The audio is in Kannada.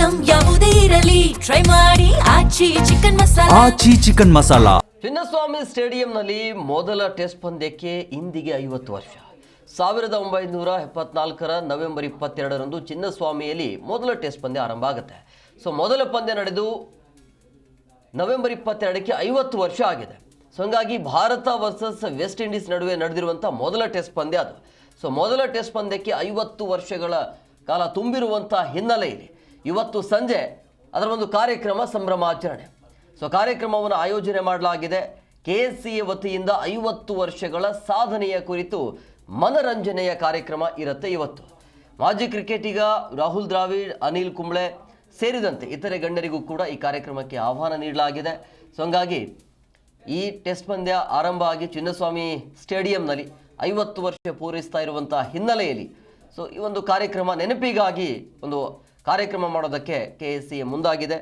ಐಟಂ ಯಾವುದೇ ಇರಲಿ ಟ್ರೈ ಮಾಡಿ ಆಚಿ ಚಿಕನ್ ಮಸಾಲಾ. ಚಿನ್ನಸ್ವಾಮಿ ಸ್ಟೇಡಿಯಂನಲ್ಲಿ ಮೊದಲ ಟೆಸ್ಟ್ ಪಂದ್ಯಕ್ಕೆ ಇಂದಿಗೆ 50 ವರ್ಷ. 1974ರ ನವೆಂಬರ್ 22ರಂದು ಚಿನ್ನಸ್ವಾಮಿಯಲ್ಲಿ ಮೊದಲ ಟೆಸ್ಟ್ ಪಂದ್ಯ ಆರಂಭ ಆಗುತ್ತೆ. ಸೊ ಮೊದಲ ಪಂದ್ಯ ನಡೆದು ನವೆಂಬರ್ 22ಕ್ಕೆ 50 ವರ್ಷ ಆಗಿದೆ. ಸೊ ಹಂಗಾಗಿ ಭಾರತ ವರ್ಸಸ್ ವೆಸ್ಟ್ ಇಂಡೀಸ್ ನಡುವೆ ನಡೆದಿರುವಂಥ ಮೊದಲ ಟೆಸ್ಟ್ ಪಂದ್ಯ ಅದು. ಸೊ ಮೊದಲ ಟೆಸ್ಟ್ ಪಂದ್ಯಕ್ಕೆ 50 ವರ್ಷಗಳ ಕಾಲ ತುಂಬಿರುವಂಥ ಹಿನ್ನೆಲೆಯಲ್ಲಿ ಇವತ್ತು ಸಂಜೆ ಅದರ ಒಂದು ಕಾರ್ಯಕ್ರಮ ಸಂಭ್ರಮಾಚರಣೆ. ಸೊ ಕಾರ್ಯಕ್ರಮವನ್ನು ಆಯೋಜನೆ ಮಾಡಲಾಗಿದೆ. KSCA ವತಿಯಿಂದ 50 ವರ್ಷಗಳ ಸಾಧನೆಯ ಕುರಿತು ಮನರಂಜನೆಯ ಕಾರ್ಯಕ್ರಮ ಇರುತ್ತೆ ಇವತ್ತು. ಮಾಜಿ ಕ್ರಿಕೆಟಿಗ ರಾಹುಲ್ ದ್ರಾವಿಡ್, ಅನಿಲ್ ಕುಂಬ್ಳೆ ಸೇರಿದಂತೆ ಇತರೆ ಗಣ್ಯರಿಗೂ ಕೂಡ ಈ ಕಾರ್ಯಕ್ರಮಕ್ಕೆ ಆಹ್ವಾನ ನೀಡಲಾಗಿದೆ. ಸೊ ಹಂಗಾಗಿ ಈ ಟೆಸ್ಟ್ ಪಂದ್ಯ ಆರಂಭ ಆಗಿ ಚಿನ್ನಸ್ವಾಮಿ ಸ್ಟೇಡಿಯಂನಲ್ಲಿ 50 ವರ್ಷ ಪೂರೈಸ್ತಾ ಇರುವಂಥ ಹಿನ್ನೆಲೆಯಲ್ಲಿ ಸೊ ಈ ಒಂದು ಕಾರ್ಯಕ್ರಮ ನೆನಪಿಗಾಗಿ ಒಂದು ಕಾರ್ಯಕ್ರಮ ಮಾಡೋದಕ್ಕೆ KSCA ಮುಂದಾಗಿದೆ.